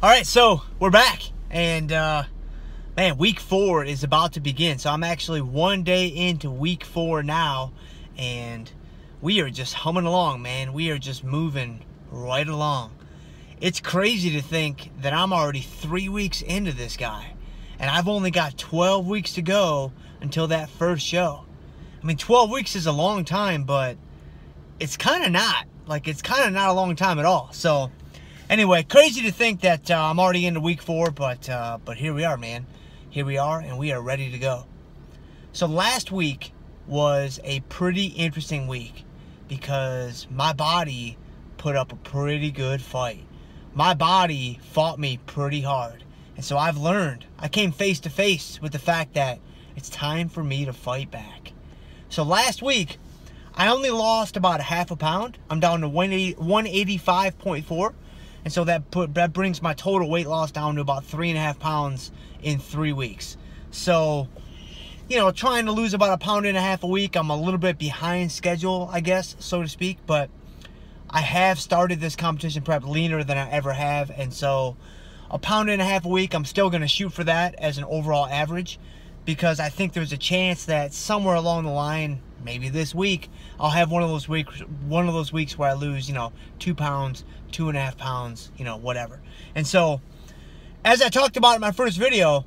All right, so we're back, and man, week 4 is about to begin. So I'm actually one day into week 4 now, and we are just humming along, man. We are just moving right along. It's crazy to think that I'm already 3 weeks into this guy, and I've only got 12 weeks to go until that first show. I mean, 12 weeks is a long time, but it's kind of not. Like, it's kind of not a long time at all. So anyway, crazy to think that I'm already into week 4, but here we are, man. Here we are, and we are ready to go. So last week was a pretty interesting week because my body put up a pretty good fight. My body fought me pretty hard. And so I've learned, I came face to face with the fact that it's time for me to fight back. So last week, I only lost about half a pound. I'm down to 185.4. And so that brings my total weight loss down to about 3.5 pounds in 3 weeks. So, you know, trying to lose about 1.5 pounds a week. I'm a little bit behind schedule, I guess, so to speak. But I have started this competition prep leaner than I ever have. And so 1.5 pounds a week, I'm still going to shoot for that as an overall average, because I think there's a chance that somewhere along the line, maybe this week, I'll have one of those weeks where I lose, 2 pounds, 2.5 pounds, whatever. And so, as I talked about in my first video,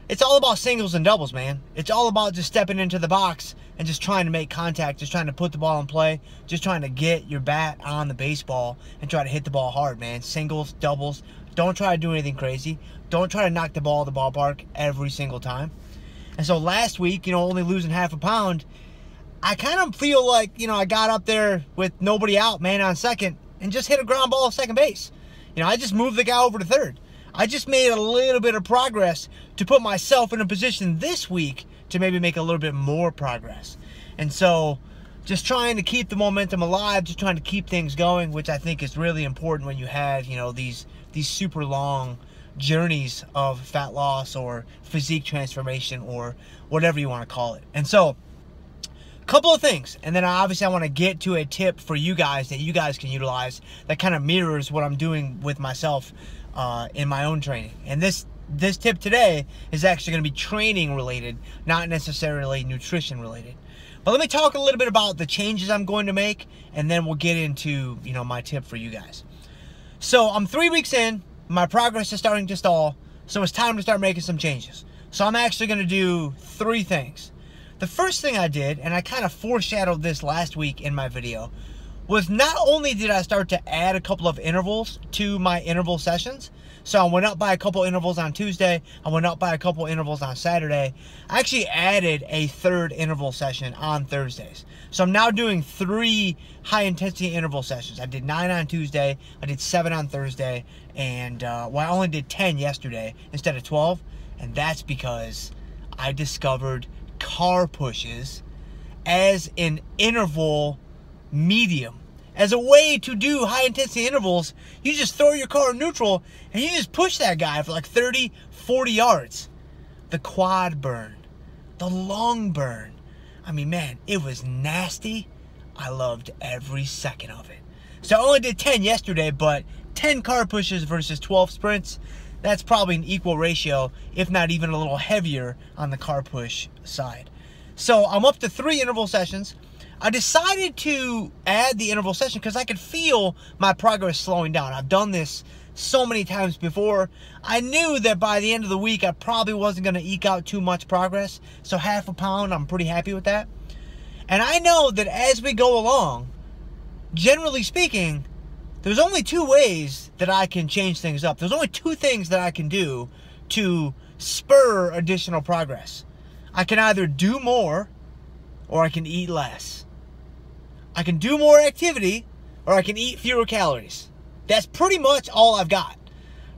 it's all about singles and doubles, man. It's all about just stepping into the box and just trying to make contact, just trying to put the ball in play, just trying to get your bat on the baseball and try to hit the ball hard, man. Singles, doubles. Don't try to do anything crazy. Don't try to knock the ball at the ballpark every single time. And so last week, only losing half a pound, I kind of feel like, I got up there with nobody out, man on second, and just hit a ground ball at second base. I just moved the guy over to third. I just made a little bit of progress to put myself in a position this week to maybe make a little bit more progress. And so just trying to keep the momentum alive, just trying to keep things going, which I think is really important when you have, these super long journeys of fat loss or physique transformation or whatever you want to call it. And so a couple of things, and then obviously I want to get to a tip for you guys that you guys can utilize that kind of mirrors what I'm doing with myself in my own training. And this tip today is actually going to be training related, not necessarily nutrition related. But let me talk a little bit about the changes I'm going to make, and then we'll get into my tip for you guys. So I'm 3 weeks in. My progress is starting to stall, so it's time to start making some changes. So I'm actually going to do 3 things. The first thing I did, and I kind of foreshadowed this last week in my video, was not only did I start to add a couple of intervals to my interval sessions. So I went up by a couple intervals on Tuesday, I went up by a couple intervals on Saturday. I actually added a 3rd interval session on Thursdays. So I'm now doing 3 high intensity interval sessions. I did 9 on Tuesday, I did 7 on Thursday, and I only did 10 yesterday instead of 12. And that's because I discovered car pushes as an interval medium. As a way to do high intensity intervals, you just throw your car in neutral and you just push that guy for like 30, 40 yards. The quad burn, the long burn. I mean, man, it was nasty. I loved every second of it. So I only did 10 yesterday, but 10 car pushes versus 12 sprints, that's probably an equal ratio, if not even a little heavier on the car push side. So I'm up to 3 interval sessions. I decided to add the interval session because I could feel my progress slowing down. I've done this so many times before. I knew that by the end of the week, I probably wasn't going to eke out too much progress. So half a pound, I'm pretty happy with that. And I know that as we go along, generally speaking, there's only 2 ways that I can change things up. There's only 2 things that I can do to spur additional progress. I can either do more or I can eat less. I can do more activity or I can eat fewer calories. That's pretty much all I've got.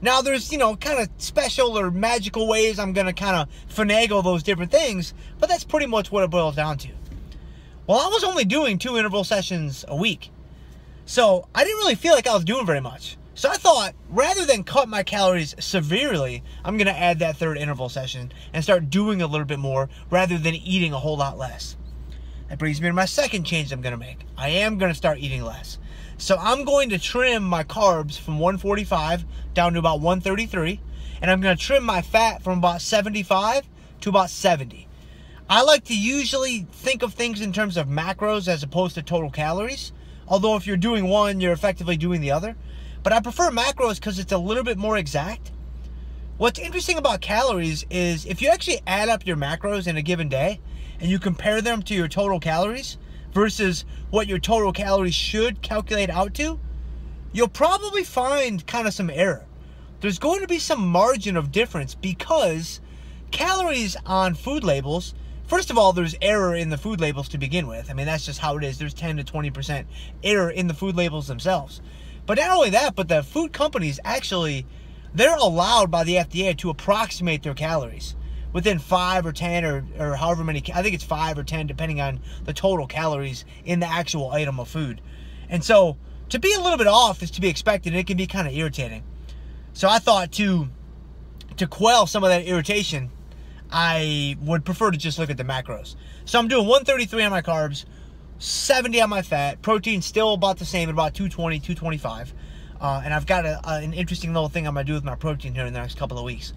Now there's, kind of special or magical ways I'm going to kind of finagle those different things, but that's pretty much what it boils down to. Well, I was only doing 2 interval sessions a week, so I didn't really feel like I was doing very much. So I thought, rather than cut my calories severely, I'm going to add that 3rd interval session and start doing a little bit more rather than eating a whole lot less. That brings me to my second change I'm going to make. I am going to start eating less. So I'm going to trim my carbs from 145 down to about 133. And I'm going to trim my fat from about 75 to about 70. I like to usually think of things in terms of macros as opposed to total calories. Although if you're doing one, you're effectively doing the other. But I prefer macros because it's a little bit more exact. What's interesting about calories is if you actually add up your macros in a given day and you compare them to your total calories versus what your total calories should calculate out to, you'll probably find kind of some error. There's going to be some margin of difference because calories on food labels, first of all, there's error in the food labels to begin with. I mean, that's just how it is. There's 10 to 20% error in the food labels themselves. But not only that, but the food companies actually, they're allowed by the FDA to approximate their calories within 5 or 10 or however many, I think it's 5 or 10 depending on the total calories in the actual item of food. And so to be a little bit off is to be expected, and it can be kind of irritating. So I thought to quell some of that irritation, I would prefer to just look at the macros. So I'm doing 133 on my carbs, 70 on my fat, protein still about the same at about 220, 225. And I've got an interesting little thing I'm going to do with my protein here in the next couple of weeks.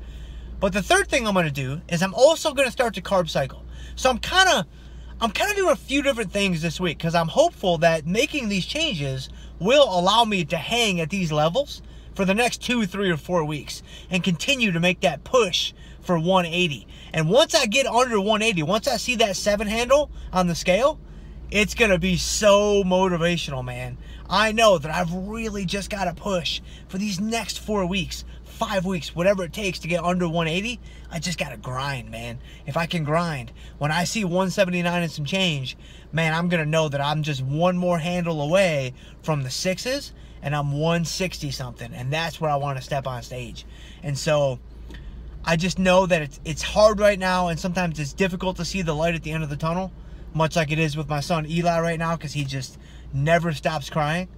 But the third thing I'm going to do is I'm also going to start the carb cycle. So I'm kind of doing a few different things this week because I'm hopeful that making these changes will allow me to hang at these levels for the next 2, 3, or 4 weeks and continue to make that push for 180. And once I get under 180, once I see that 7 handle on the scale, it's going to be so motivational, man. I know that I've really just got to push for these next 4 weeks, 5 weeks, whatever it takes to get under 180. I just got to grind, man. If I can grind, when I see 179 and some change, man, I'm going to know that I'm just one more handle away from the 6s, and I'm 160 something, and that's where I want to step on stage. And so I just know that it's hard right now, and sometimes it's difficult to see the light at the end of the tunnel, much like it is with my son Eli right now, because he just never stops crying.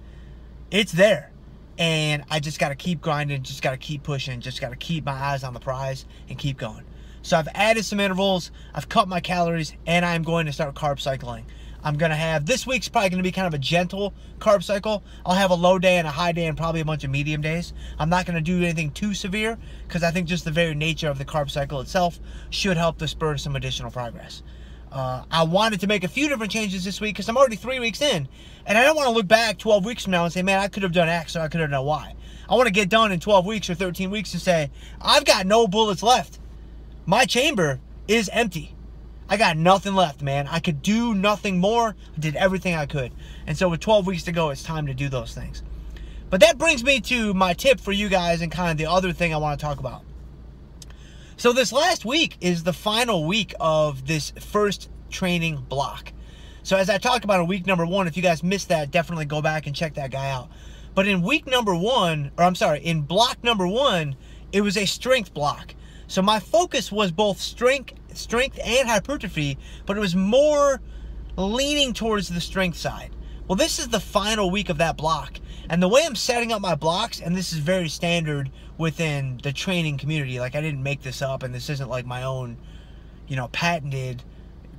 It's there, and I just got to keep grinding, just got to keep pushing, just got to keep my eyes on the prize and keep going. So I've added some intervals, I've cut my calories, and I'm going to start carb cycling. I'm going to have, this week's probably going to be kind of a gentle carb cycle. I'll have a low day and a high day and probably a bunch of medium days. I'm not going to do anything too severe because I think just the very nature of the carb cycle itself should help to spur some additional progress. I wanted to make a few different changes this week because I'm already 3 weeks in, and I don't want to look back 12 weeks from now and say, man, I could have done X or I could have done Y. I want to get done in 12 weeks or 13 weeks and say, I've got no bullets left. My chamber is empty. I got nothing left, man. I could do nothing more. I did everything I could. And so with 12 weeks to go, it's time to do those things. But that brings me to my tip for you guys and kind of the other thing I want to talk about. So this last week is the final week of this first training block. So as I talked about in week number 1, if you guys missed that, definitely go back and check that guy out. But in week number 1, or I'm sorry, in block number 1, it was a strength block. So my focus was both strength and hypertrophy, but it was more leaning towards the strength side. Well, this is the final week of that block. And the way I'm setting up my blocks, and this is very standard within the training community, like I didn't make this up, and this isn't like my own, patented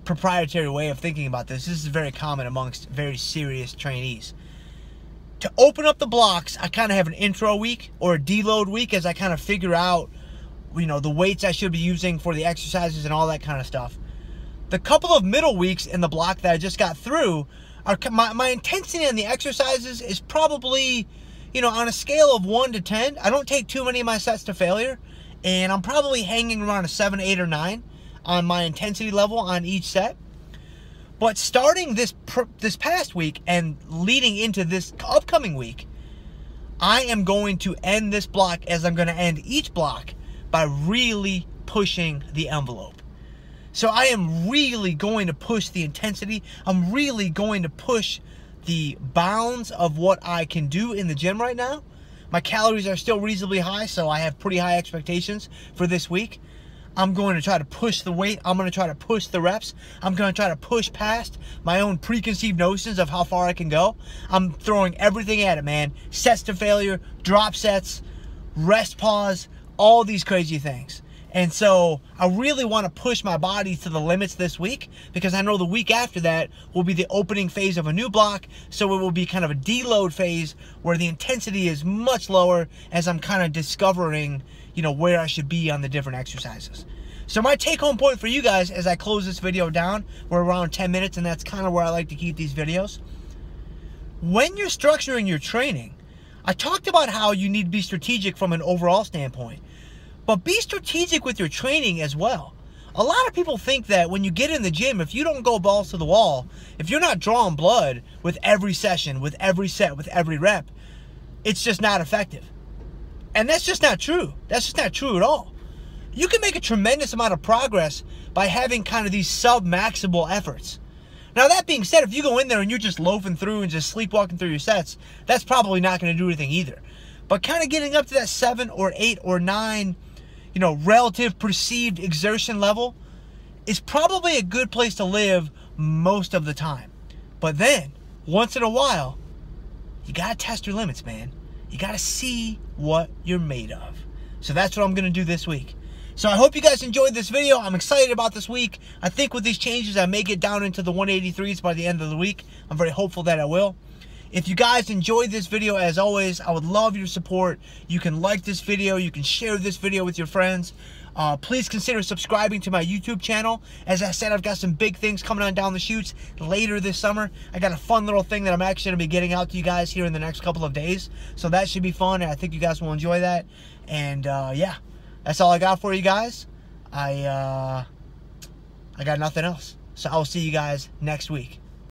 proprietary way of thinking about this. This is very common amongst very serious trainees. To open up the blocks, I kind of have an intro week or a deload week as I kind of figure out the weights I should be using for the exercises and all that kind of stuff. The couple of middle weeks in the block that I just got through, are my intensity on the exercises is probably, on a scale of 1 to 10, I don't take too many of my sets to failure, and I'm probably hanging around a 7, 8, or 9 on my intensity level on each set. But starting this past week and leading into this upcoming week, I am going to end this block as I'm going to end each block by really pushing the envelope. So I am really going to push the intensity. I'm really going to push the bounds of what I can do in the gym right now. My calories are still reasonably high, so I have pretty high expectations for this week. I'm going to try to push the weight. I'm going to try to push the reps. I'm going to try to push past my own preconceived notions of how far I can go. I'm throwing everything at it, man. Sets to failure, drop sets, rest pause, all these crazy things. And so I really want to push my body to the limits this week, because I know the week after that will be the opening phase of a new block. So it will be kind of a deload phase where the intensity is much lower as I'm kind of discovering, you know, where I should be on the different exercises. So my take-home point for you guys as I close this video down, we're around 10 minutes, and that's kind of where I like to keep these videos. When you're structuring your training, I talked about how you need to be strategic from an overall standpoint, but be strategic with your training as well. A lot of people think that when you get in the gym, if you don't go balls to the wall, if you're not drawing blood with every session, with every set, with every rep, it's just not effective. And that's just not true. That's just not true at all. You can make a tremendous amount of progress by having kind of these sub-maximal efforts. Now, that being said, if you go in there and you're just loafing through and just sleepwalking through your sets, that's probably not going to do anything either. But kind of getting up to that 7 or 8 or 9, you know, relative perceived exertion level is probably a good place to live most of the time. But then, once in a while, you got to test your limits, man. You got to see what you're made of. So that's what I'm going to do this week. So I hope you guys enjoyed this video. I'm excited about this week. I think with these changes, I may get down into the 183s by the end of the week. I'm very hopeful that I will. If you guys enjoyed this video, as always, I would love your support. You can like this video. You can share this video with your friends. Please consider subscribing to my YouTube channel. As I said, I've got some big things coming on down the chutes later this summer. I got a fun little thing that I'm actually going to be getting out to you guys here in the next couple of days. So that should be fun, and I think you guys will enjoy that. And yeah, that's all I got for you guys. I got nothing else. So I'll see you guys next week.